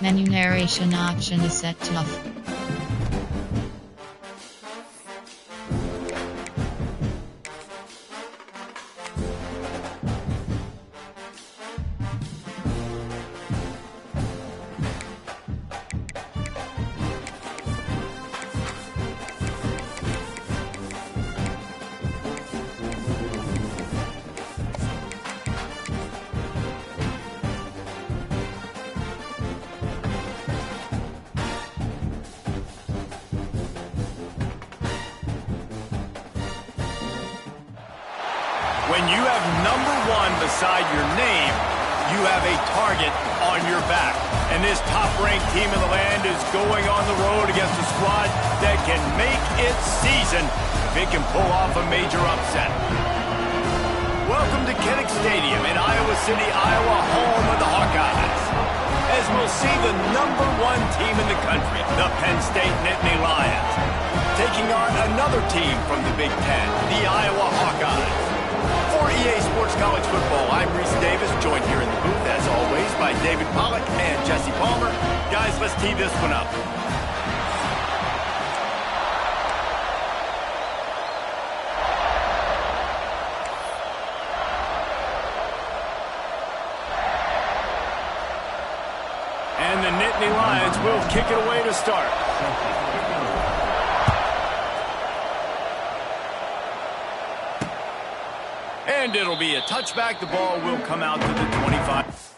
Menu narration option is set to off. When you have number 1 beside your name, you have a target on your back. And this top-ranked team in the land is going on the road against a squad that can make its season if it can pull off a major upset. Welcome to Kinnick Stadium in Iowa City, Iowa, home of the Hawkeyes. As we'll see the number 1 team in the country, the Penn State Nittany Lions, taking on another team from the Big Ten, the Iowa Hawkeyes. For EA Sports College Football, I'm Reese Davis, joined here in the booth, as always, by David Pollack and Jesse Palmer. Guys, let's tee this one up. And the Nittany Lions will kick it away to start. And it'll be a touchback. The ball will come out to the 25.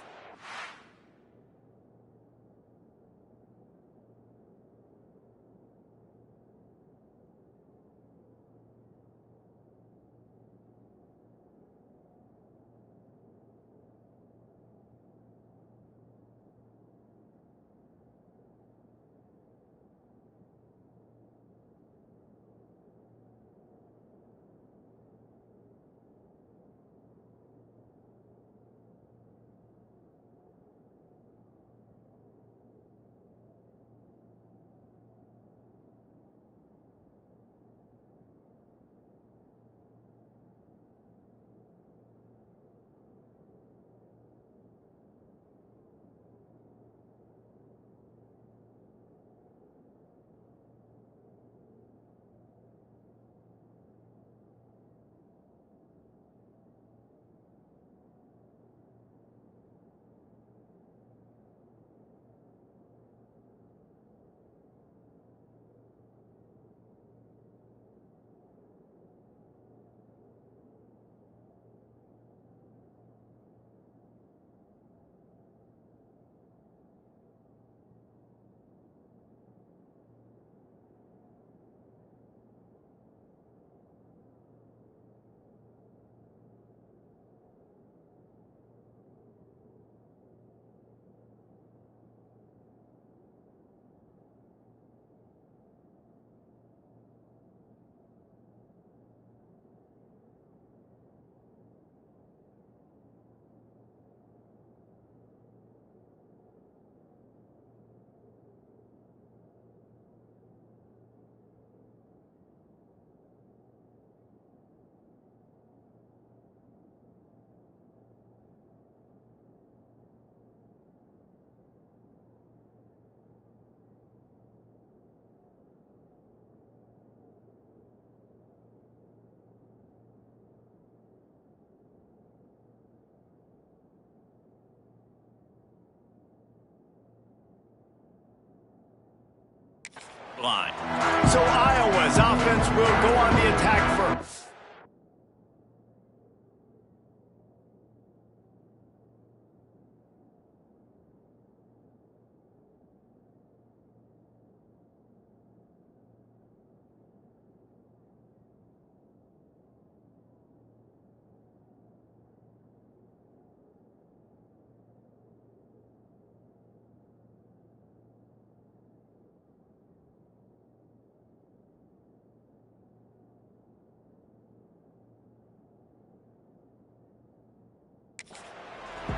Line. So Iowa's offense will go on the attack first.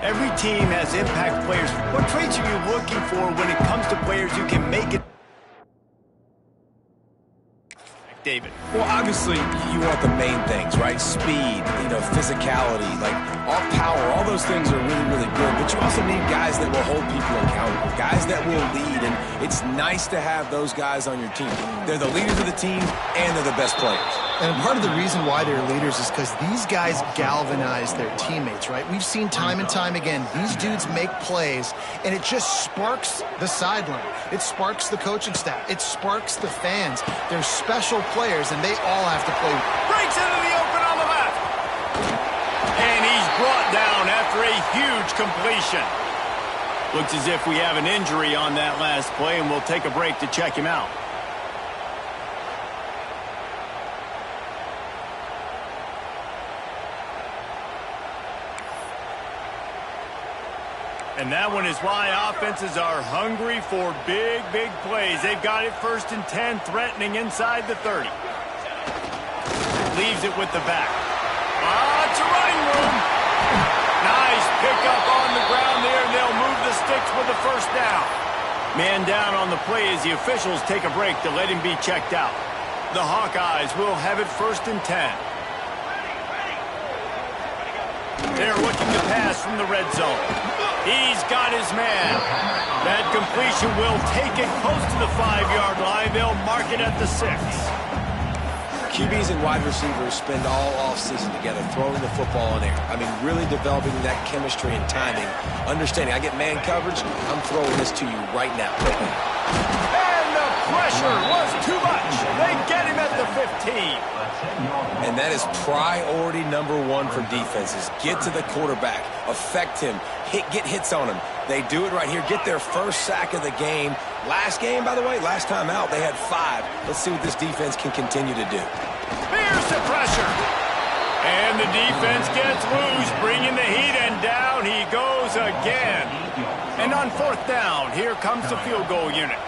Every team has impact players. What traits are you looking for when it comes to players who can make it? David? Well, obviously, you want the main things, right? Speed, physicality, like all power, all those things are really, really good. But you also need guys that will hold people accountable, guys that will lead. And it's nice to have those guys on your team. They're the leaders of the team, and they're the best players. And part of the reason why they're leaders is because these guys galvanize their teammates, right? We've seen time and time again, these dudes make plays, and it just sparks the sideline. It sparks the coaching staff. It sparks the fans. They're special players, and they all have to play. Breaks into the open on the left. And he's brought down after a huge completion. Looks as if we have an injury on that last play, and we'll take a break to check him out. And that one is why offenses are hungry for big, big plays. They've got it 1st and 10, threatening inside the 30. Leaves it with the back. It's a running room. Nice pickup on the ground there, and they'll move the sticks with the 1st down. Man down on the play as the officials take a break to let him be checked out. The Hawkeyes will have it 1st and 10. They're looking to pass from the red zone. He's got his man. That completion will take it close to the 5-yard line. They'll mark it at the 6. QBs and wide receivers spend all offseason together throwing the football in air. I mean, really developing that chemistry and timing. Understanding, I get man coverage, I'm throwing this to you right now. And the pressure was too much. They get him at the 15. And that is priority number 1 for defenses. Get to the quarterback, affect him, get hits on him. They do it right here, get their 1st sack of the game. Last game, by the way, last time out, they had 5. Let's see what this defense can continue to do. Here's the pressure. And the defense gets loose, bringing the heat, and down he goes again. And on 4th down, here comes the field goal unit.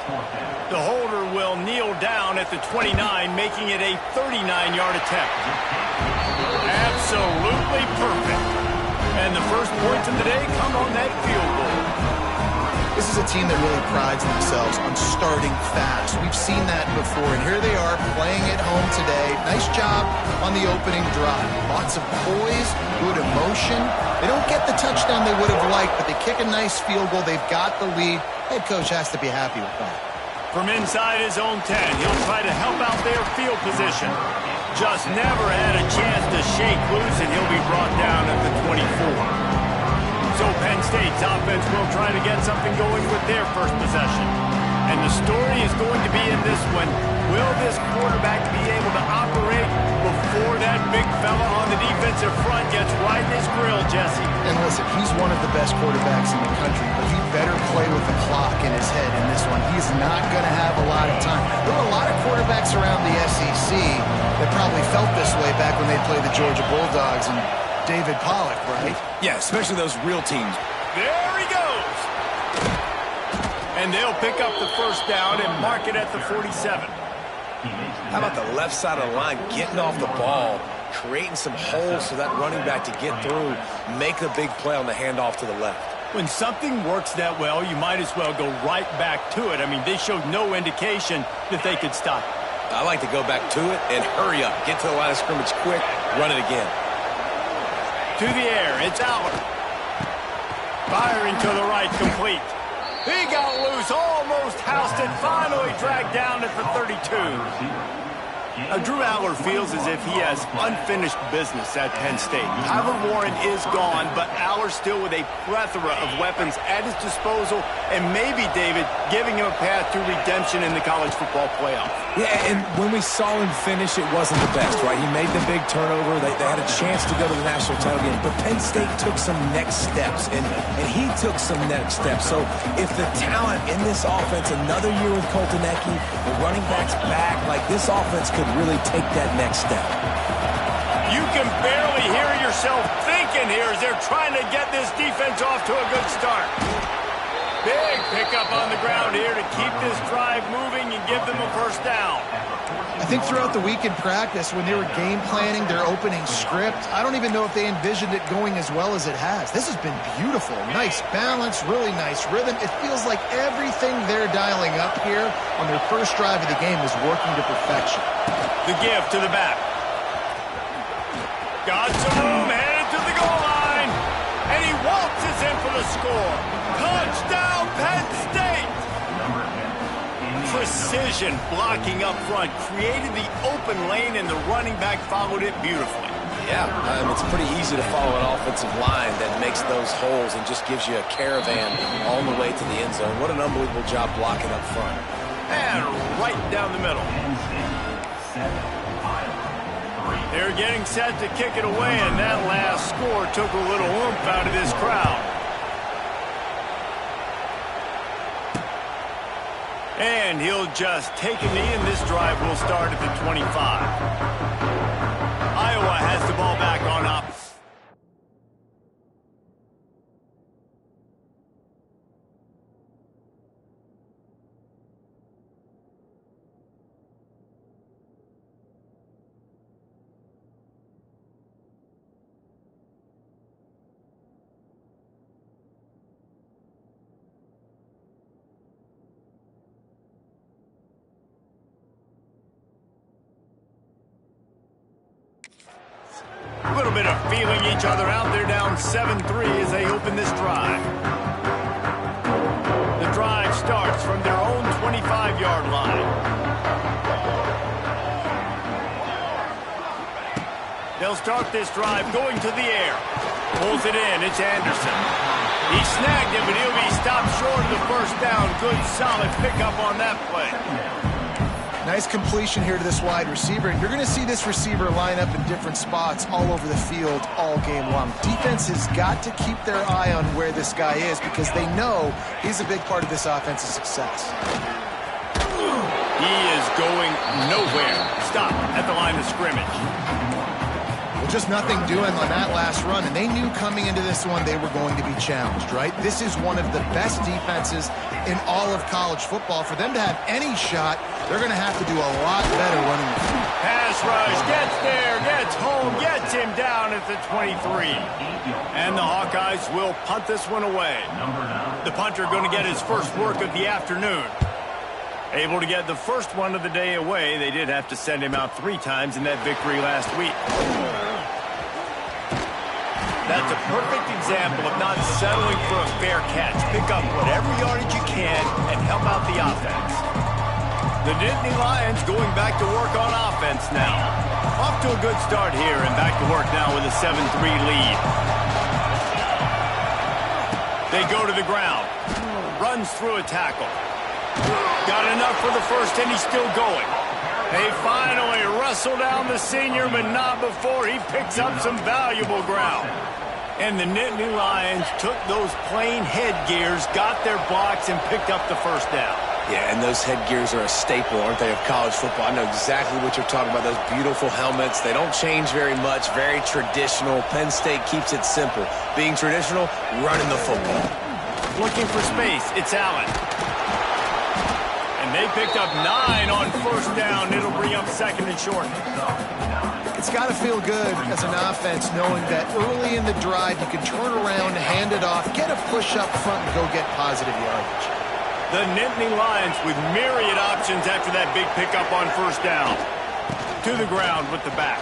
The holder will kneel down at the 29, making it a 39-yard attempt. Absolutely perfect. And the first points of the day come on that field goal. This is a team that really prides themselves on starting fast. We've seen that before, and here they are playing at home today. Nice job on the opening drive. Lots of poise, good emotion. They don't get the touchdown they would have liked, but they kick a nice field goal. They've got the lead. Head coach has to be happy with that. From inside his own 10, he'll try to help out their field position. Just never had a chance to shake loose, and he'll be brought down at the 24. So Penn State's offense will try to get something going with their first possession. And the story is going to be in this one. Will this quarterback be able to operate before that big fella on the defensive front gets right in his grill, Jesse? And listen, he's one of the best quarterbacks in the country, but he better play with the clock in his head in this one. He's not going to have a lot of time. There were a lot of quarterbacks around the SEC that probably felt this way back when they played the Georgia Bulldogs and David Pollock, right? Yeah, especially those real teams. There he goes. And they'll pick up the 1st down and mark it at the 47. How about the left side of the line getting off the ball, creating some holes for that running back to get through, make the big play on the handoff to the left. When something works that well, you might as well go right back to it. I mean, they showed no indication that they could stop it. I like to go back to it and hurry up. Get to the line of scrimmage quick, run it again. To the air, it's Aller. Firing to the right, complete. He got loose, almost housed it, finally dragged down at the 32. Drew Aller feels as if he has unfinished business at Penn State. Tyler Warren is gone, but Aller still with a plethora of weapons at his disposal, and maybe, David, giving him a path to redemption in the college football playoff. Yeah, and when we saw him finish, it wasn't the best, right? He made the big turnover. They had a chance to go to the national title game, but Penn State took some next steps, and he took some next steps. So if the talent in this offense, another year with Colton Ecke, the running backs back, like this offense could really take that next step. You can barely hear yourself thinking here as they're trying to get this defense off to a good start. Big pickup on the ground here to keep this drive moving and give them a 1st down. I think throughout the week in practice, when they were game planning their opening script, I don't even know if they envisioned it going as well as it has. This has been beautiful. Nice balance, really nice rhythm. It feels like everything they're dialing up here on their first drive of the game is working to perfection. The give to the back. Got some room, headed to the goal line. And he waltzes in for the score. Touchdown, Penn State! Precision blocking up front created the open lane, and the running back followed it beautifully. Yeah, it's pretty easy to follow an offensive line that makes those holes and just gives you a caravan all the way to the end zone. What an unbelievable job blocking up front. And right down the middle. They're getting set to kick it away, and that last score took a little oomph out of this crowd. And he'll just take a knee, and this drive will start at the 25. Iowa has the ball back on offense. A little bit of feeling each other out. They're down 7-3 as they open this drive. The drive starts from their own 25-yard line. They'll start this drive going to the air. Pulls it in. It's Anderson. He snagged it, but he'll be stopped short of the first down. Good, solid pickup on that play. Nice completion here to this wide receiver. And you're going to see this receiver line up in different spots all over the field all game long. Defense has got to keep their eye on where this guy is because they know he's a big part of this offense's success. He is going nowhere. Stop at the line of scrimmage. Well, just nothing doing on that last run, and they knew coming into this one they were going to be challenged, right? This is one of the best defenses in all of college football. For them to have any shot, they're going to have to do a lot better running the field. Pass rush, gets there, gets home, gets him down at the 23. And the Hawkeyes will punt this one away. The punter going to get his first work of the afternoon. Able to get the first one of the day away. They did have to send him out 3 times in that victory last week. That's a perfect example of not settling for a fair catch. Pick up whatever yardage you can and help out the offense. The Nittany Lions going back to work on offense now. Off to a good start here and back to work now with a 7-3 lead. They go to the ground. Runs through a tackle. Got enough for the first, and he's still going. They finally wrestle down the senior, but not before he picks up some valuable ground. And the Nittany Lions took those plain headgears, got their blocks, and picked up the first down. Yeah, and those headgears are a staple, aren't they, of college football? I know exactly what you're talking about, those beautiful helmets. They don't change very much, very traditional. Penn State keeps it simple. Being traditional, running the football. Looking for space, it's Allen. And they picked up 9 on first down. It'll bring up second and short. It's got to feel good as an offense knowing that early in the drive you can turn around, hand it off, get a push up front, and go get positive yardage. The Nittany Lions with myriad options after that big pickup on first down. To the ground with the back.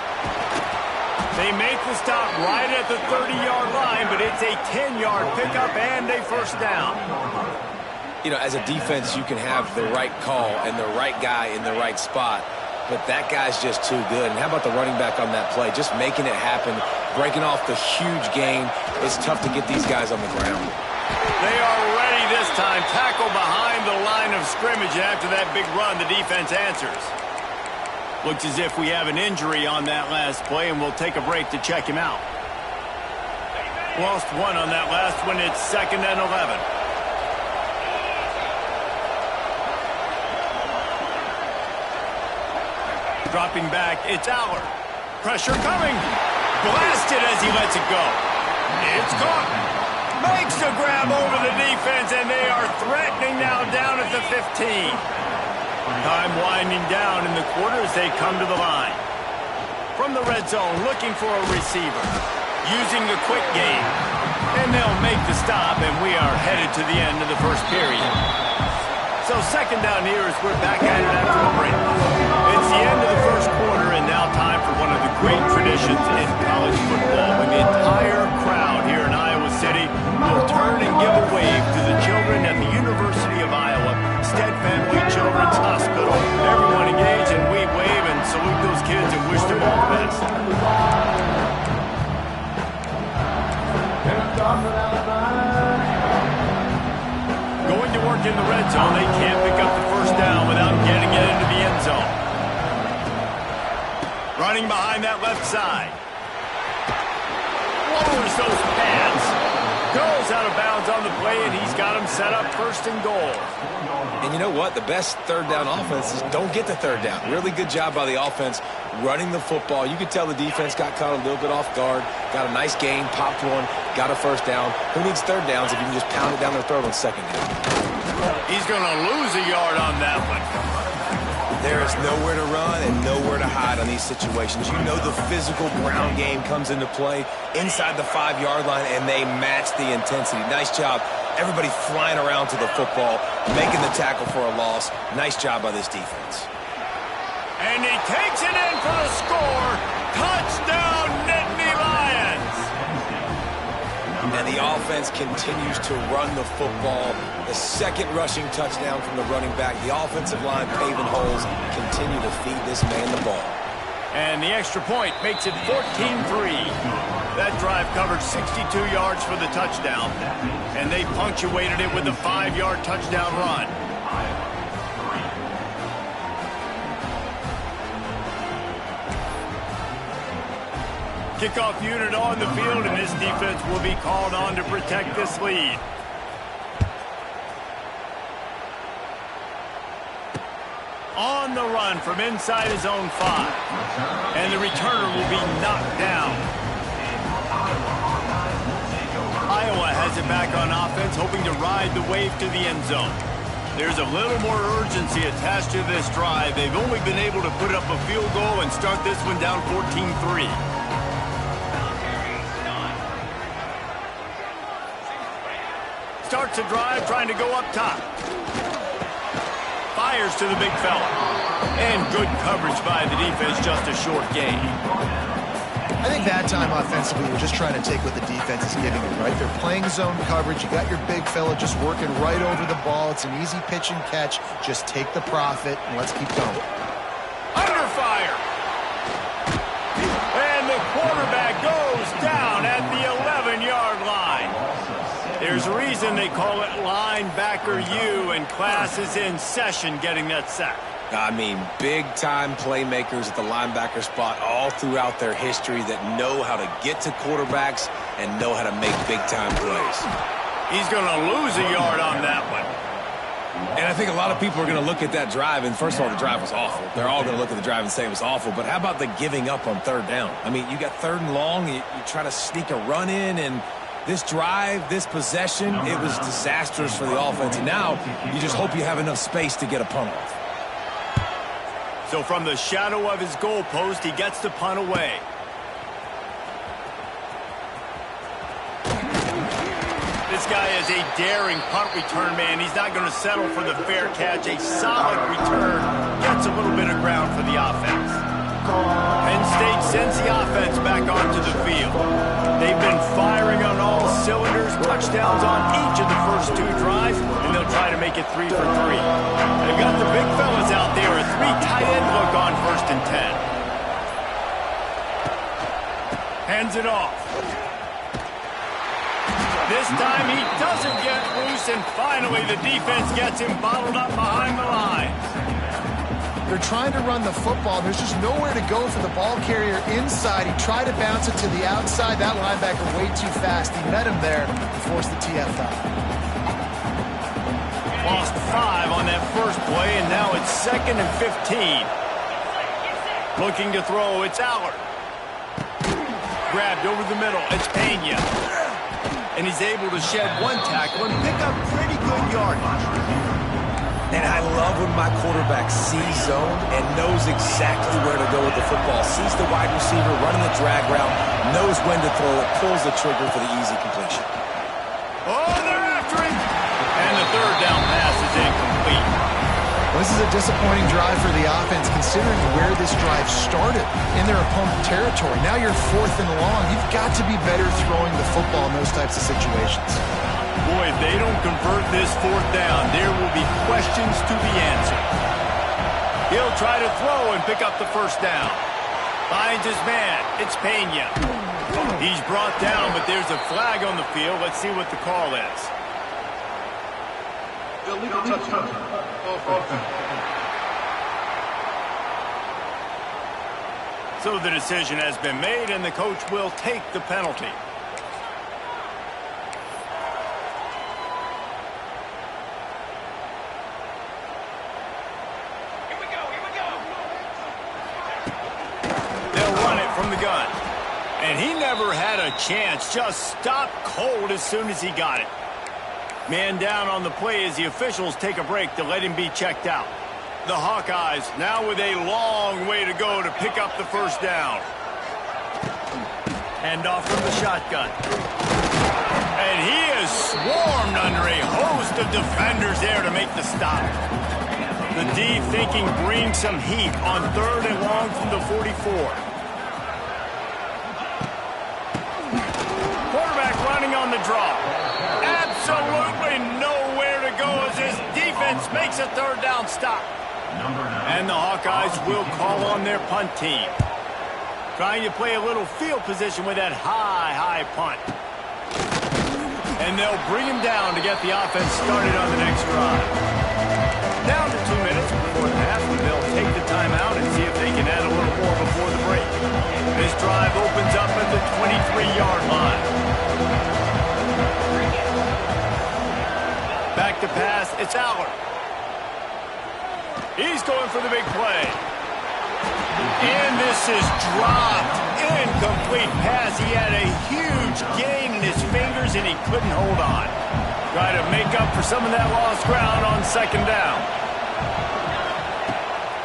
They make the stop right at the 30-yard line, but it's a 10-yard pickup and a first down. You know, as a defense, you can have the right call and the right guy in the right spot, but that guy's just too good. And how about the running back on that play? Just making it happen, breaking off the huge gain. It's tough to get these guys on the ground. They are ready this time. Tackle behind the line of scrimmage. After that big run, the defense answers. Looks as if we have an injury on that last play, and we'll take a break to check him out. Lost 1 on that last one. It's 2nd and 11. Dropping back, it's Aller. Pressure coming. Blasted as he lets it go. It's caught. Makes the grab over the defense, and they are threatening now down at the 15. Time winding down in the quarter as they come to the line. From the red zone, looking for a receiver. Using the quick game. And they'll make the stop, and we are headed to the end of the first period. So second down here as we're back at it after the break. It's the end of the first quarter. time for one of the great traditions in college football, when the entire crowd here in Iowa City will turn and give a wave to the children at the University of Iowa Stead Family Children's Hospital. Everyone engage, and we wave and salute those kids and wish them all the best. Going to work in the red zone. They can't pick up the first down without getting it into the end zone. Running behind that left side. Lowers those pads. Goes out of bounds on the play, and he's got him set up first and goal. And you know what? The best third down offense is don't get the third down. Really good job by the offense running the football. You could tell the defense got caught a little bit off guard. Got a nice gain, popped one, got a first down. Who needs third downs if you can just pound it down their throat on second down? He's going to lose a yard on that one. There is nowhere to run and nowhere to hide on these situations. You know the physical ground game comes into play inside the 5-yard line, and they match the intensity. Nice job. Everybody flying around to the football, making the tackle for a loss. Nice job by this defense. And he takes it in for the score. Touchdown, Nittany Lions. And the offense continues to run the football. The second rushing touchdown from the running back. The offensive line paving holes. Continue to feed this man the ball. And the extra point makes it 14-3. That drive covered 62 yards for the touchdown. And they punctuated it with a 5-yard touchdown run. Kickoff unit on the field, and this defense will be called on to protect this lead. On the run from inside his own 5. And the returner will be knocked down. Iowa has it back on offense, hoping to ride the wave to the end zone. There's a little more urgency attached to this drive. They've only been able to put up a field goal and start this one down 14-3. Starts a drive, trying to go up top. Fires to the big fella. And good coverage by the defense, just a short gain. I think that time offensively, we're just trying to take what the defense is giving you, right? They're playing zone coverage. You got your big fella just working right over the ball. It's an easy pitch and catch. Just take the profit, and let's keep going. Under fire. And the quarterback goes down at the 11-yard line. There's a reason they call it linebacker U, and class is in session getting that sack. I mean, big-time playmakers at the linebacker spot all throughout their history that know how to get to quarterbacks and know how to make big-time plays. He's going to lose a yard on that one. And I think a lot of people are going to look at that drive, and first of all, the drive was awful. They're all going to look at the drive and say it was awful, but how about the giving up on third down? I mean, you got third and long, you try to sneak a run in, and this drive, this possession, it was disastrous for the offense. And now you just hope you have enough space to get a punt off. So from the shadow of his goal post, he gets the punt away. This guy is a daring punt return man. He's not going to settle for the fair catch. A solid return gets a little bit of ground for the offense. Penn State sends the offense back onto the field. They've been firing on all cylinders, touchdowns on each of the first 2 drives, and they'll try to make it 3 for 3. They've got the big fellas out there, a 3 tight end look on 1st and 10. Hands it off. This time he doesn't get loose, and finally the defense gets him bottled up behind the line. They're trying to run the football. There's just nowhere to go for the ball carrier inside. He tried to bounce it to the outside. That linebacker way too fast. He met him there and forced the TFL. Lost 5 on that first play, and now it's 2nd and 15. Looking to throw, it's Allard. Grabbed over the middle, it's Pena. And he's able to shed 1 tackle and pick up pretty good yardage. And I love when my quarterback sees zone and knows exactly where to go with the football. Sees the wide receiver running the drag route, knows when to throw it, pulls the trigger for the easy completion. Oh, they're after him! And the 3rd down pass is incomplete. Well, this is a disappointing drive for the offense, considering where this drive started in their opponent territory. Now you're 4th and long. You've got to be better throwing the football in those types of situations. Boy, if they don't convert this 4th down, there will be questions to be answered. He'll try to throw and pick up the 1st down. Finds his man. It's Pena. He's brought down, but there's a flag on the field. Let's see what the call is. Illegal touchdown. So the decision has been made, and the coach will take the penalty. Here we go. They'll run it from the gun. And he never had a chance. Just stopped cold as soon as he got it. Man down on the play as the officials take a break to let him be checked out. The Hawkeyes now with a long way to go to pick up the 1st down. Hand off from the shotgun. And he is swarmed under a host of defenders there to make the stop. The D thinking bring some heat on 3rd and long from the 44. Quarterback running on the draw. Absolutely nowhere to go as his defense makes a 3rd down stop. And the Hawkeyes will call on their punt team. Trying to play a little field position with that high punt. And they'll bring him down to get the offense started on the next drive. Down to 2 minutes before the half, and they'll take the timeout and see if they can add a little more before the break. This drive opens up at the 23-yard line. Back to pass, it's Aller. He's going for the big play. And this is dropped. Incomplete pass. He had a huge gain in his fingers, and he couldn't hold on. Try to make up for some of that lost ground on 2nd down.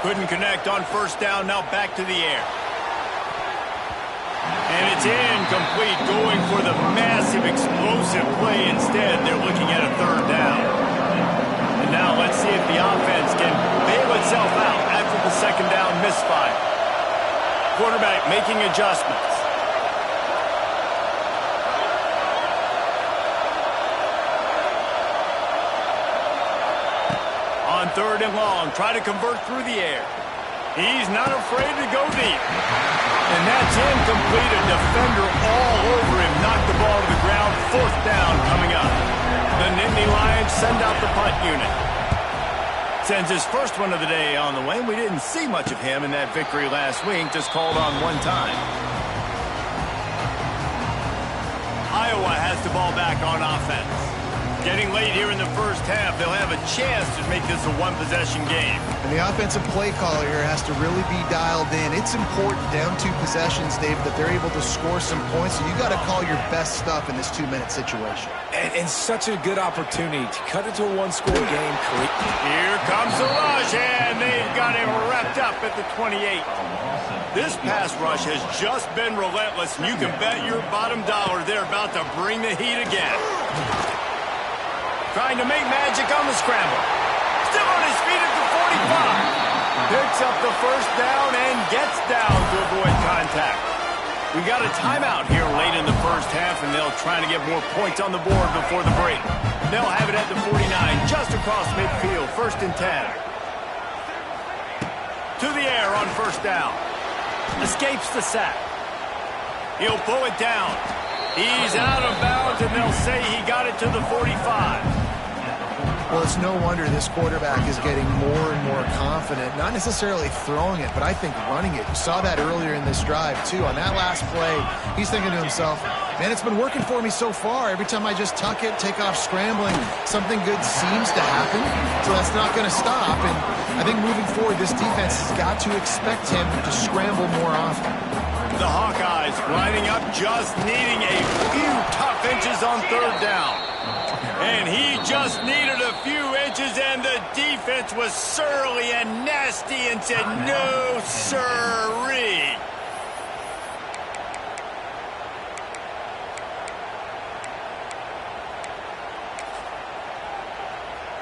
Couldn't connect on 1st down. Now back to the air. And it's incomplete, going for the massive explosive play. Instead, they're looking at a 3rd down. And now let's see if the offense can bail itself out after the 2nd down misfire. Quarterback making adjustments. On 3rd and long, try to convert through the air. He's not afraid to go deep. And that's incomplete. A defender all over him. Knocked the ball to the ground. 4th down coming up. The Nittany Lions send out the punt unit. Sends his first one of the day on the way. We didn't see much of him in that victory last week. Just called on one time. Iowa has the ball back on offense. Getting late here in the 1st half, they'll have a chance to make this a one-possession game. And the offensive play caller here has to really be dialed in. It's important down 2 possessions, Dave, that they're able to score some points. So you got to call your best stuff in this 2-minute situation. And such a good opportunity to cut it to a 1-score game. Here comes the rush, and they've got him wrapped up at the 28. This pass rush has just been relentless, and you can bet your bottom dollar they're about to bring the heat again. Trying to make magic on the scramble. Still on his feet at the 45. Picks up the 1st down and gets down to avoid contact. We got a timeout here late in the 1st half, and they'll try to get more points on the board before the break. They'll have it at the 49, just across midfield, 1st and 10. To the air on 1st down. Escapes the sack. He'll pull it down. He's out of bounds, and they'll say he got it to the 45. Well, it's no wonder this quarterback is getting more and more confident, not necessarily throwing it, but I think running it. You saw that earlier in this drive, too. On that last play, he's thinking to himself, man, it's been working for me so far. Every time I just tuck it, take off scrambling, something good seems to happen, so that's not going to stop. And I think moving forward, this defense has got to expect him to scramble more often. The Hawkeyes lining up, just needing a few tough inches on 3rd down. And he just needed a few inches, and the defense was surly and nasty and said, no, sirree.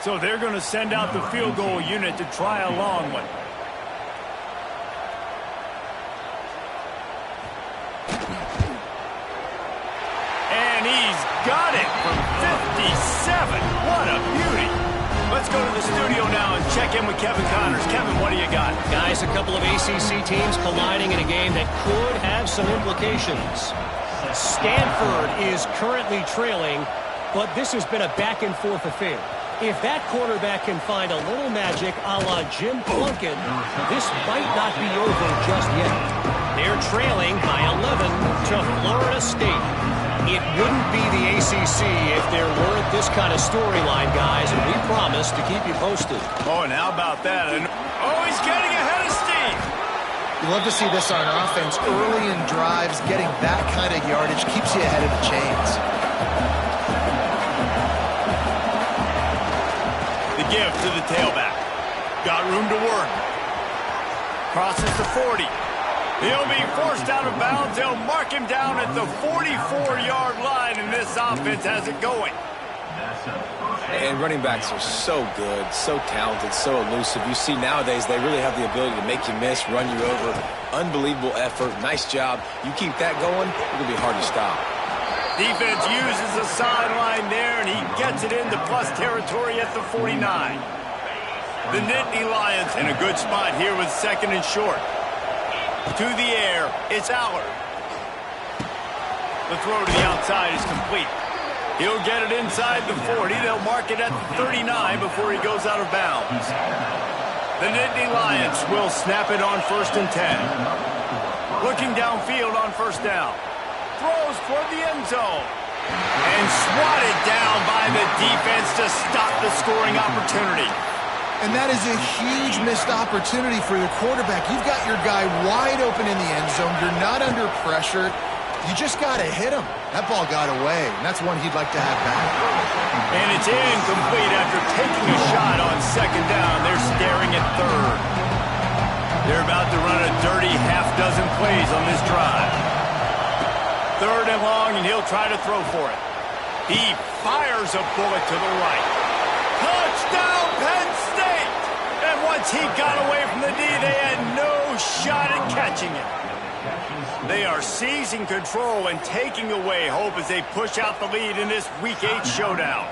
So they're going to send out the field goal unit to try a long one. And he's got it from 57. What a beauty. Let's go to the studio now and check in with Kevin Connors. Kevin, what do you got? Guys, a couple of ACC teams colliding in a game that could have some implications. Stanford is currently trailing, but this has been a back-and-forth affair. If that quarterback can find a little magic a la Jim Plunkett, this might not be over just yet. They're trailing by 11 to Florida State. It wouldn't be the ACC if there weren't this kind of storyline, guys, and we promise to keep you posted. Oh, and how about that? Oh, he's getting ahead of steam. You love to see this on offense. Early in drives, getting that kind of yardage keeps you ahead of the chains. The give to the tailback. Got room to work. Crosses the 40. He'll be forced out of bounds. They'll mark him down at the 44-yard line, and this offense has it going. And running backs are so good, so talented, so elusive. You see nowadays they really have the ability to make you miss, run you over. Unbelievable effort. Nice job. You keep that going, it'll be hard to stop. Defense uses the sideline there, and he gets it into plus territory at the 49. The Nittany Lions in a good spot here with second and short. To the air, it's Allard. The throw to the outside is complete. He'll get it inside the 40. They'll mark it at the 39 before he goes out of bounds. The Nittany Lions will snap it on 1st and 10. Looking downfield on 1st down. Throws toward the end zone. And swatted down by the defense to stop the scoring opportunity. And that is a huge missed opportunity for the quarterback. You've got your guy wide open in the end zone. You're not under pressure. You just got to hit him. That ball got away, and that's one he'd like to have back. And it's incomplete after taking a shot on 2nd down. They're staring at 3rd. They're about to run a dirty half-dozen plays on this drive. 3rd and long, and he'll try to throw for it. He fires a bullet to the right. Touchdown, Penn State! And once he got away from the D, they had no shot at catching it. They are seizing control and taking away hope as they push out the lead in this Week 8 showdown.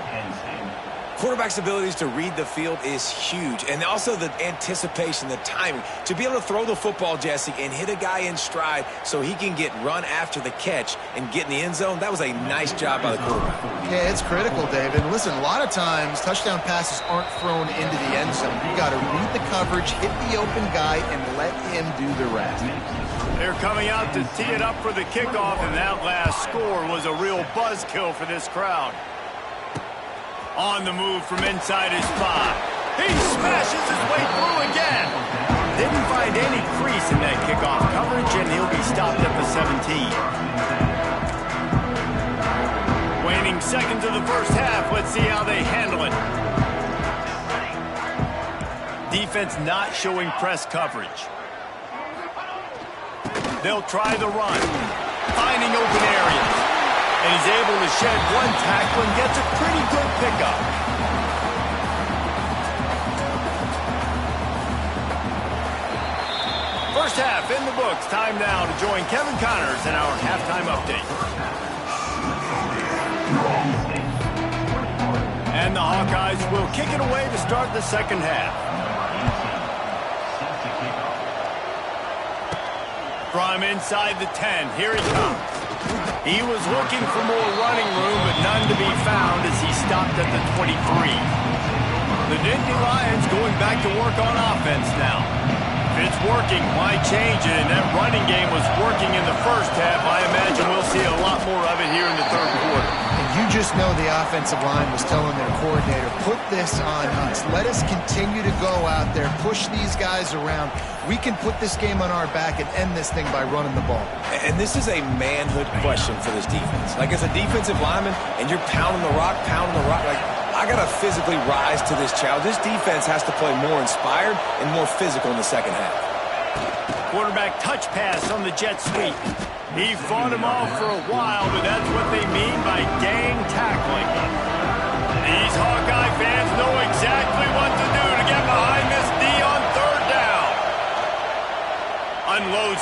Quarterback's abilities to read the field is huge, and also the anticipation, the timing. To be able to throw the football, Jesse, and hit a guy in stride so he can get run after the catch and get in the end zone, that was a nice job by the quarterback. Yeah, it's critical, David. Listen, a lot of times touchdown passes aren't thrown into the end zone. You've got to read the coverage, hit the open guy, and let him do the rest. They're coming out to tee it up for the kickoff, and that last score was a real buzzkill for this crowd. On the move from inside his 5. He smashes his way through again. Didn't find any crease in that kickoff coverage, and he'll be stopped at the 17. Waning seconds of the first half. Let's see how they handle it. Defense not showing press coverage. They'll try the run, finding open areas. And he's able to shed one tackle and gets a pretty good pickup. First half in the books. Time now to join Kevin Connors in our halftime update. And the Hawkeyes will kick it away to start the second half. From inside the 10, here he comes. He was looking for more running room, but none to be found as he stopped at the 23. The Nittany Lions going back to work on offense now. If it's working, why change it? And that running game was working in the first half. I imagine we'll see a lot more of it here in the 3rd quarter. And you just know the offensive line was telling their coordinator, put this on us. Let us continue to go out there, push these guys around. We can put this game on our back and end this thing by running the ball. And this is a manhood question for this defense. Like, as a defensive lineman, and you're pounding the rock, like, I got to physically rise to this challenge. This defense has to play more inspired and more physical in the second half. Quarterback touch pass on the jet sweep. He fought him off for a while, but that's what they mean by gang tackling. These Hawkeye fans know exactly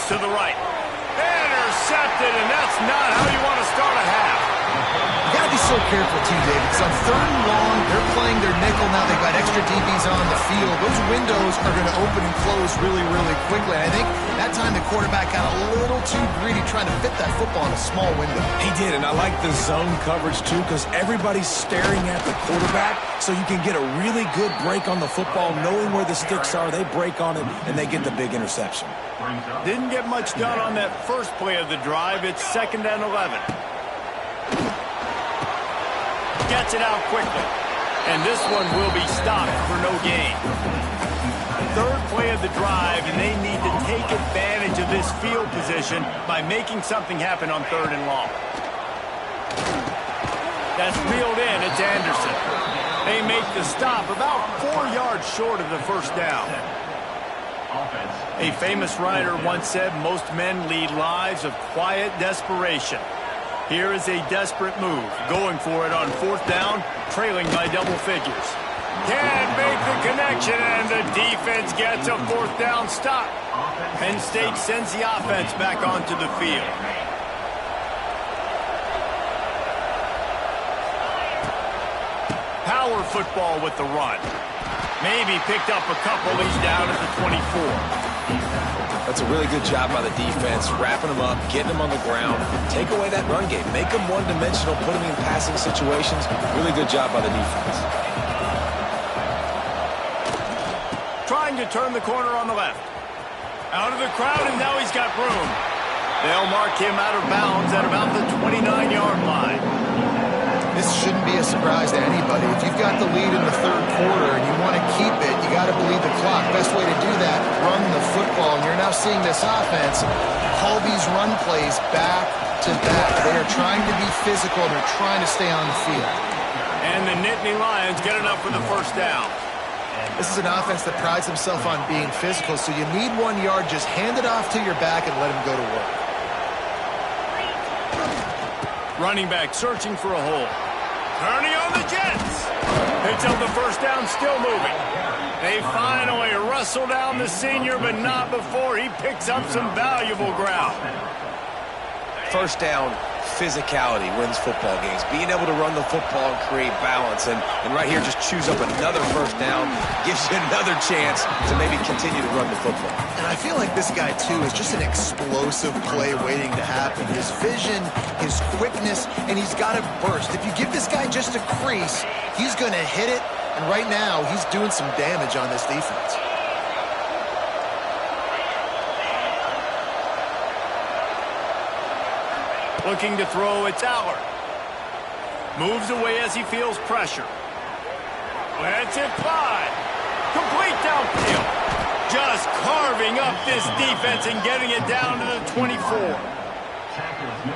to the right. Intercepted, and that's not how you want to start a half. You got to be so careful, too, David, because on 3rd and long, they're playing their nickel now. They've got extra DBs on the field. Those windows are going to open and close really, really quickly. And I think that time the quarterback got a little too greedy trying to fit that football in a small window. He did, and I like the zone coverage, too, because everybody's staring at the quarterback, so you can get a really good break on the football, knowing where the sticks are. They break on it, and they get the big interception. Didn't get much done on that first play of the drive. It's 2nd and 11. Gets it out quickly. And this one will be stopped for no gain. 3rd play of the drive, and they need to take advantage of this field position by making something happen on 3rd and long. That's reeled in. It's Anderson. They make the stop about 4 yards short of the first down. A famous writer once said most men lead lives of quiet desperation. Here is a desperate move, going for it on 4th down, trailing by double figures. Can't make the connection, and the defense gets a 4th down stop. Penn State sends the offense back onto the field. Power football with the run. Maybe picked up a couple. He's down at the 24. That's a really good job by the defense, wrapping them up, getting them on the ground. Take away that run game. Make them one-dimensional, put them in passing situations. Really good job by the defense. Trying to turn the corner on the left. Out of the crowd, and now he's got room. They'll mark him out of bounds at about the 29-yard line. This shouldn't be a surprise to anybody. If you've got the lead in the 3rd quarter and you want to keep it, you got to bleed the clock. Best way to do that, run the football. And you're now seeing this offense call these run plays back to back. They are trying to be physical. They're trying to stay on the field. And the Nittany Lions get enough for the first down. This is an offense that prides himself on being physical, so you need 1 yard. Just hand it off to your back and let him go to work. Running back searching for a hole. Turning on the Jets. Picks up the first down, still moving. They finally wrestle down the senior, but not before he picks up some valuable ground. First down, physicality wins football games. Being able to run the football and create balance. And right here, just choose up another first down. Gives you another chance to maybe continue to run the football. And I feel like this guy, too, is just an explosive play waiting to happen. His vision, his quickness, and he's got to burst. If you give this guy just a crease, he's going to hit it. And right now, he's doing some damage on this defense. Looking to throw, it's Aller. Moves away as he feels pressure. Lets it fly. Complete downfield. Just carving up this defense and getting it down to the 24.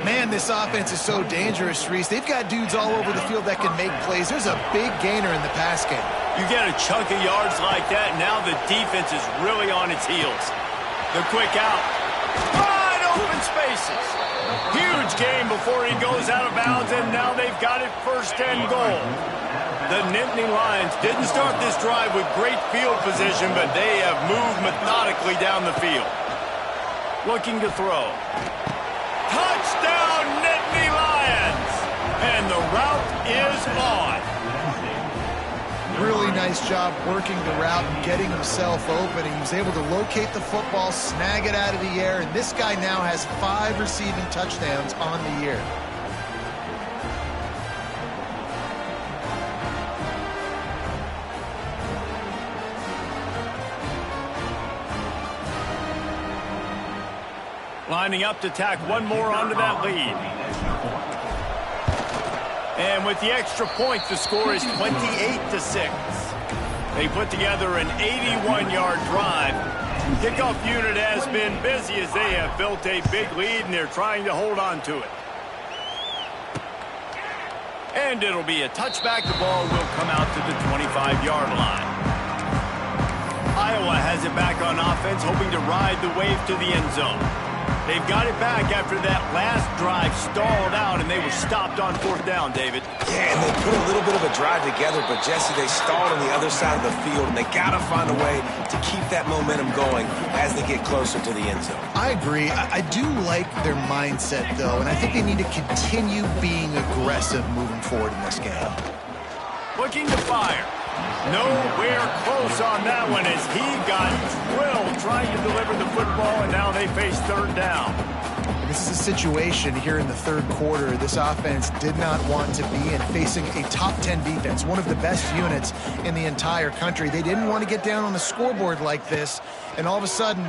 Man, this offense is so dangerous, Reese. They've got dudes all over the field that can make plays. There's a big gainer in the pass game. You get a chunk of yards like that, now the defense is really on its heels. The quick out. Wide open spaces. Huge game before he goes out of bounds, and now they've got it 1st and goal. The Nittany Lions didn't start this drive with great field position, but they have moved methodically down the field. Looking to throw. Touchdown, Nittany Lions! And the route is on. Really nice job working the route and getting himself open. He was able to locate the football, snag it out of the air, and this guy now has 5 receiving touchdowns on the year. Lining up to tack one more onto that lead. And with the extra point, the score is 28-6. They put together an 81-yard drive. Kickoff unit has been busy as they have built a big lead, and they're trying to hold on to it. And it'll be a touchback. The ball will come out to the 25-yard line. Iowa has it back on offense, hoping to ride the wave to the end zone. They've got it back after that last drive stalled out, and they were stopped on 4th down, David. Yeah, and they put a little bit of a drive together, but Jesse, they stalled on the other side of the field, and they got to find a way to keep that momentum going as they get closer to the end zone. I agree. I do like their mindset, though, and I think they need to continue being aggressive moving forward in this game. Looking to fire. Nowhere close on that one as he got drilled trying to deliver the football, and now they face third down. This is a situation here in the third quarter this offense did not want to be in, facing a top 10 defense, one of the best units in the entire country. They didn't want to get down on the scoreboard like this, and all of a sudden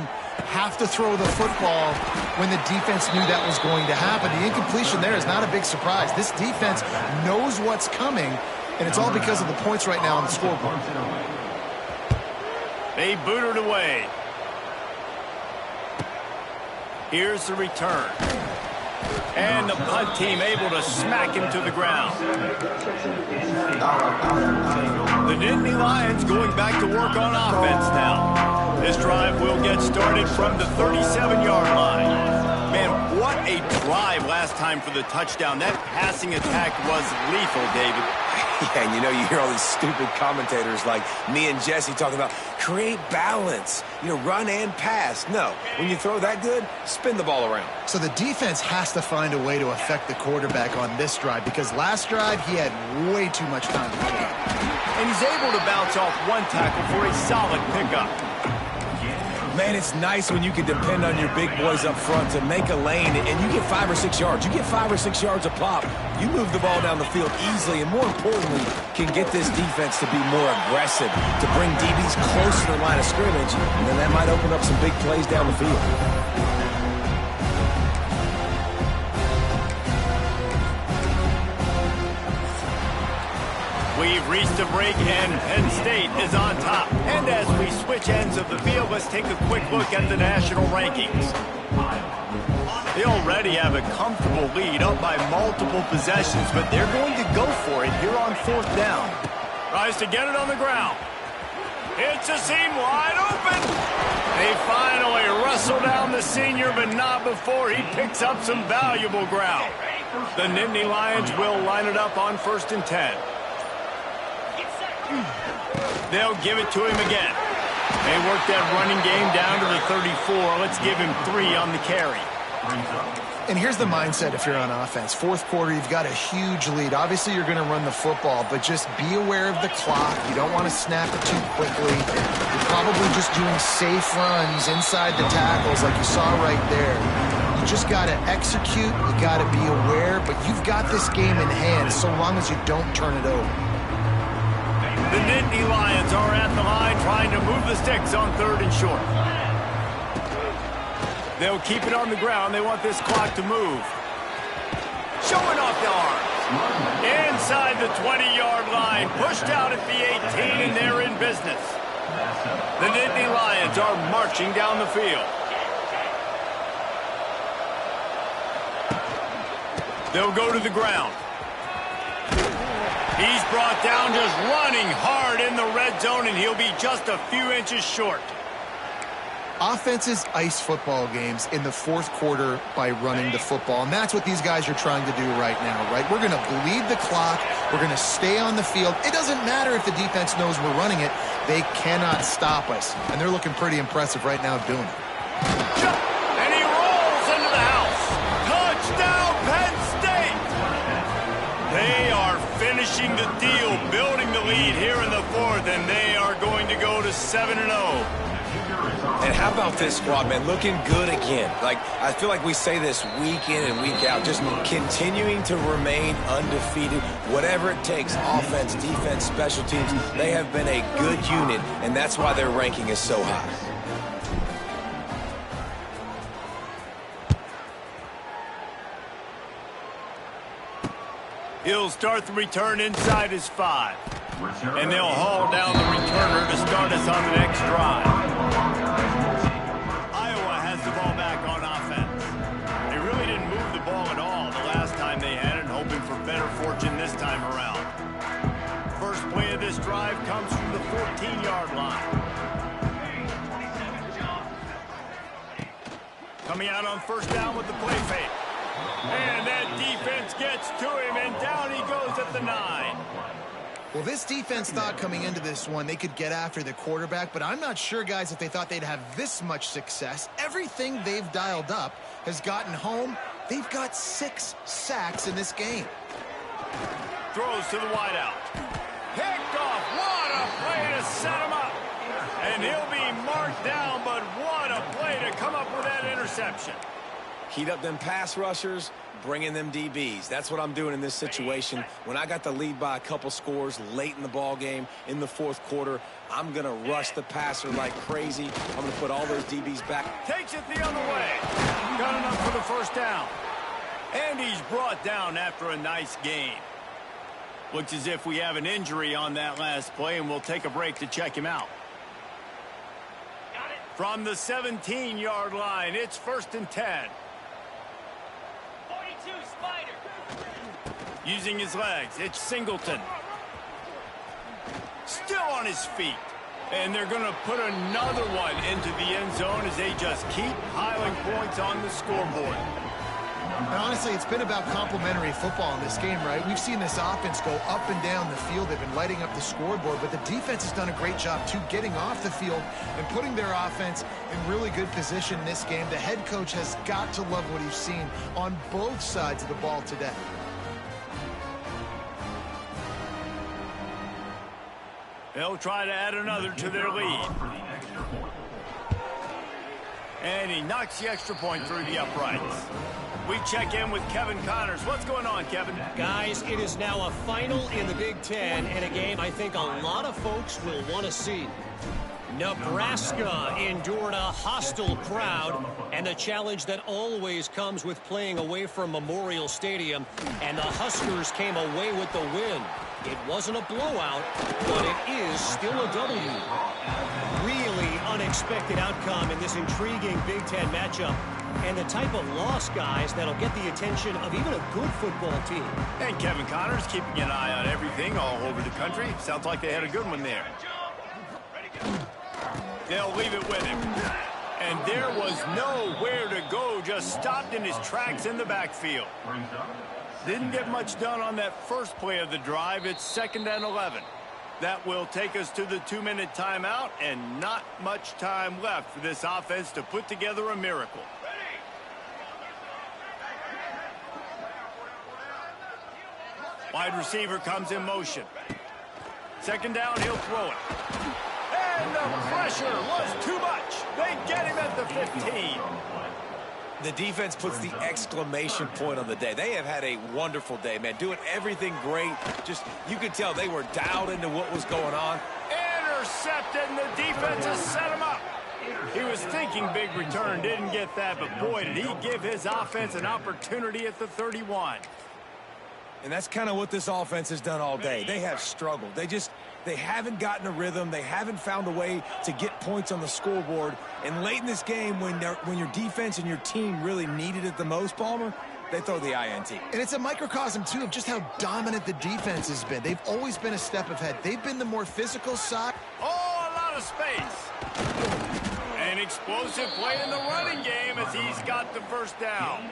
have to throw the football when the defense knew that was going to happen. The incompletion there is not a big surprise. This defense knows what's coming, and it's all because of the points right now on the scoreboard. They boot it away. Here's the return. And the punt team able to smack him to the ground. The Nittany Lions going back to work on offense now. This drive will get started from the 37-yard line. Man, what a drive last time for the touchdown. That passing attack was lethal, David. Yeah, and you know, you hear all these stupid commentators like me and Jesse talking about create balance, you know, run and pass. No, when you throw that good, spin the ball around. So the defense has to find a way to affect the quarterback on this drive, because last drive he had way too much time to throw. And he's able to bounce off one tackle for a solid pickup. Man, it's nice when you can depend on your big boys up front to make a lane, and you get 5 or 6 yards. You get 5 or 6 yards a pop. You move the ball down the field easily, and more importantly, can get this defense to be more aggressive, to bring DBs close to the line of scrimmage, and then that might open up some big plays down the field. We've reached a break, and Penn State is on top. And as we switch ends of the field, let's take a quick look at the national rankings. They already have a comfortable lead, up by multiple possessions, but they're going to go for it here on fourth down. Tries to get it on the ground. It's a seam wide open. They finally wrestle down the senior, but not before he picks up some valuable ground. The Nittany Lions will line it up on 1st and 10. They'll give it to him again. They work that running game down to the 34. Let's give him 3 on the carry. And here's the mindset if you're on offense. Fourth quarter, you've got a huge lead. Obviously, you're going to run the football, but just be aware of the clock. You don't want to snap it too quickly. You're probably just doing safe runs inside the tackles like you saw right there. You just got to execute. You got to be aware, but you've got this game in hand so long as you don't turn it over. The Nittany Lions are at the line trying to move the sticks on 3rd and short. They'll keep it on the ground. They want this clock to move. Showing off the arms. Inside the 20-yard line. Pushed out at the 18, and they're in business. The Nittany Lions are marching down the field. They'll go to the ground. He's brought down just running hard in the red zone, and he'll be just a few inches short. Offenses ice football games in the fourth quarter by running the football, and that's what these guys are trying to do right now, right? We're going to bleed the clock. We're going to stay on the field. It doesn't matter if the defense knows we're running it. They cannot stop us, and they're looking pretty impressive right now doing it. And he rolls into the house. Touchdown, Penn State! They are finishing the deal, building the lead here in the fourth, and they are going to go to 7-0. And how about this squad, man? Looking good again. Like, I feel like we say this week in and week out, just continuing to remain undefeated, whatever it takes, offense, defense, special teams. They have been a good unit, and that's why their ranking is so high. He'll start the return inside his 5. And they'll haul down the returner to start us on the next drive. Iowa has the ball back on offense. They really didn't move the ball at all the last time they had it, hoping for better fortune this time around. First play of this drive comes from the 14-yard line. Coming out on 1st down with the play fake. And that defense gets to him, and down he goes at the 9. Well, this defense thought coming into this one they could get after the quarterback, but I'm not sure, guys, if they thought they'd have this much success. Everything they've dialed up has gotten home. They've got 6 sacks in this game. Throws to the wideout. Picked off. What a play to set him up. And he'll be marked down, but what a play to come up with that interception. Heat up them pass rushers, bring in them DBs. That's what I'm doing in this situation. When I got the lead by a couple scores late in the ball game in the 4th quarter, I'm going to rush the passer like crazy. I'm going to put all those DBs back. Takes it the other way. Got enough for the first down. And he's brought down after a nice game. Looks as if we have an injury on that last play, and we'll take a break to check him out. From the 17-yard line, it's 1st and 10. 42, Spider. Using his legs, it's Singleton. Still on his feet. And they're going to put another one into the end zone as they just keep piling points on the scoreboard. And honestly, it's been about complementary football in this game, right? We've seen this offense go up and down the field. They've been lighting up the scoreboard, but the defense has done a great job, too, getting off the field and putting their offense in really good position in this game. The head coach has got to love what he's seen on both sides of the ball today. They'll try to add another to their lead. And he knocks the extra point through the uprights. We check in with Kevin Connors. What's going on, Kevin? Guys, it is now a final in the Big Ten, and a game I think a lot of folks will want to see. Nebraska endured a hostile crowd and the challenge that always comes with playing away from Memorial Stadium, and the Huskers came away with the win. It wasn't a blowout, but it is still a W. Really unexpected outcome in this intriguing Big Ten matchup, and the type of loss, guys, that'll get the attention of even a good football team. And Kevin Connors keeping an eye on everything all over the country. Sounds like they had a good one there. They'll leave it with him. And there was nowhere to go, just stopped in his tracks in the backfield. Didn't get much done on that first play of the drive. It's 2nd and 11. That will take us to the 2-minute timeout, and not much time left for this offense to put together a miracle. Wide receiver comes in motion. 2nd down, he'll throw it. And the pressure was too much. They get him at the 15. The defense puts the exclamation point on the day. They have had a wonderful day, man. Doing everything great. Just, you could tell they were dialed into what was going on. Intercepted, and the defense has set him up. He was thinking big return, didn't get that, but boy, did he give his offense an opportunity at the 31. And that's kind of what this offense has done all day. They have struggled. They haven't gotten a rhythm. They haven't found a way to get points on the scoreboard. And late in this game, when your defense and your team really needed it the most, Palmer, they throw the INT. And it's a microcosm, too, of just how dominant the defense has been. They've always been a step ahead. They've been the more physical side. Oh, a lot of space. An explosive play in the running game as he's got the first down.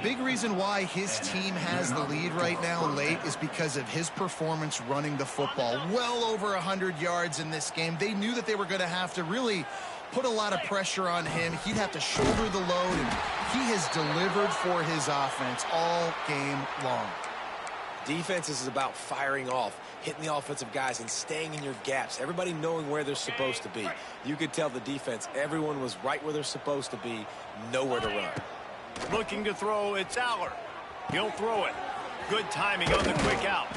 Big reason why his team has the lead right now late is because of his performance running the football. Well over 100 yards in this game. They knew that they were going to have to really put a lot of pressure on him. He'd have to shoulder the load, and he has delivered for his offense all game long. Defense is about firing off, hitting the offensive guys and staying in your gaps. Everybody knowing where they're supposed to be. You could tell the defense, everyone was right where they're supposed to be, nowhere to run. Looking to throw, it's Aller. He'll throw it. Good timing on the quick out.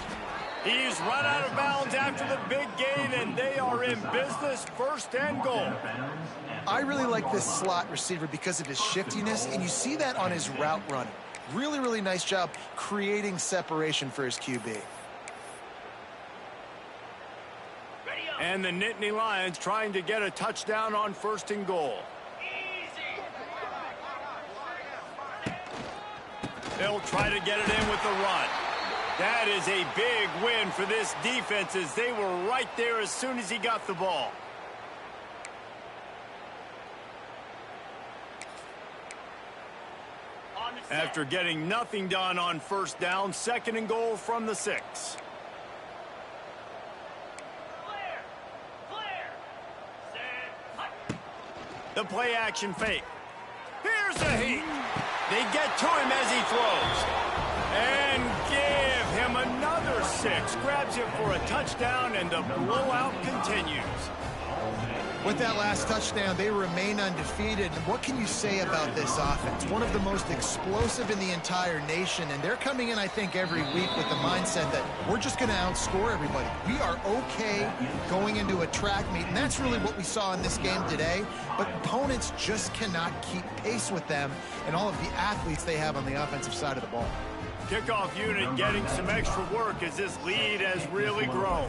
He's run out of bounds after the big gain, and they are in business, 1st and goal. I really like this slot receiver because of his shiftiness, and you see that on his route running. Really, really nice job creating separation for his QB. And the Nittany Lions trying to get a touchdown on 1st and goal. They'll try to get it in with the run. That is a big win for this defense as they were right there as soon as he got the ball. After getting nothing done on first down, 2nd and goal from the 6. The play action fake. Here's the heat. They get to him as he throws. And give him another 6. Grabs him for a touchdown, and the blowout continues. With that last touchdown, they remain undefeated. And what can you say about this offense? One of the most explosive in the entire nation, and they're coming in, I think, every week with the mindset that we're just going to outscore everybody. We are okay going into a track meet, and that's really what we saw in this game today. But opponents just cannot keep pace with them and all of the athletes they have on the offensive side of the ball. Kickoff unit getting some extra work as this lead has really grown.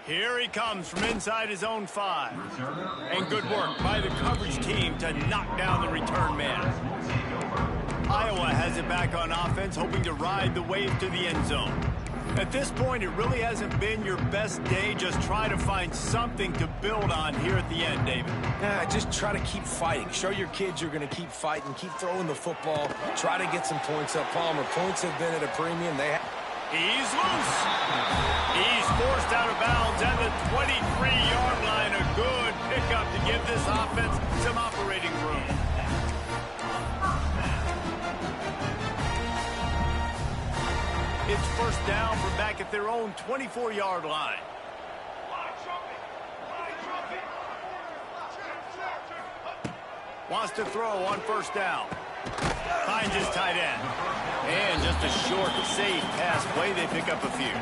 Here he comes from inside his own 5. And good work by the coverage team to knock down the return man. Iowa has it back on offense, hoping to ride the wave to the end zone. At this point, it really hasn't been your best day. Just try to find something to build on here at the end, David. Just try to keep fighting. Show your kids you're going to keep fighting, keep throwing the football, try to get some points up. Palmer, points have been at a premium. He's loose. He's forced out of bounds at the 23-yard line. A good pickup to give this offense some operating room. It's first down from back at their own 24-yard line. Wants to throw on first down. Finds his tight end. And just a short, safe pass play. They pick up a few.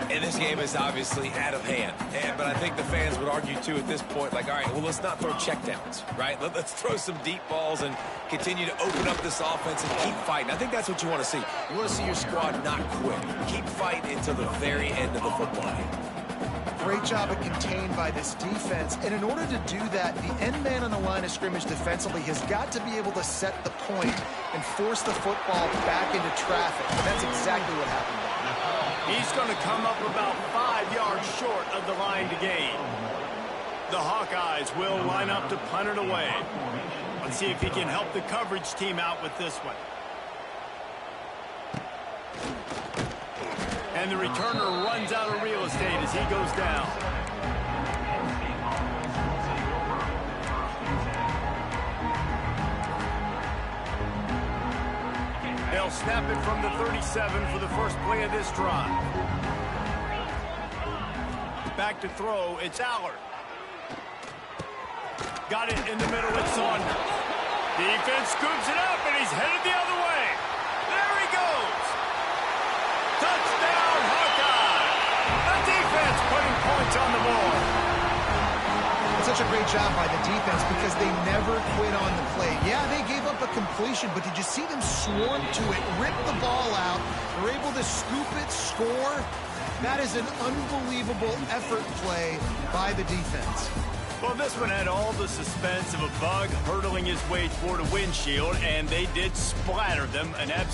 And this game is obviously out of hand. But I think the fans would argue, too, at this point, like, all right, well, let's not throw checkdowns, right? Let's throw some deep balls and continue to open up this offense and keep fighting. I think that's what you want to see. You want to see your squad not quit. Keep fighting until the very end of the football game. Great job of contained by this defense. And in order to do that, the end man on the line of scrimmage defensively has got to be able to set the point and force the football back into traffic. And that's exactly what happened there. He's going to come up about 5 yards short of the line to gain. The Hawkeyes will line up to punt it away. Let's see if he can help the coverage team out with this one. And the returner runs out of real estate as he goes down. They'll snap it from the 37 for the first play of this drive. Back to throw, it's Allard. Got it in the middle, it's on. Defense scoops it up, and he's headed the other way. There he goes. Touchdown, Hawkeye! The defense putting points on the board. It's such a great job by the defense because they never quit on the play. Yeah, they gave up a completion, but did you see them swarm to it, rip the ball out? They're able to scoop it, score. That is an unbelievable effort play by the defense. Well, this one had all the suspense of a bug hurtling his way toward a windshield, and they did splatter them an absolute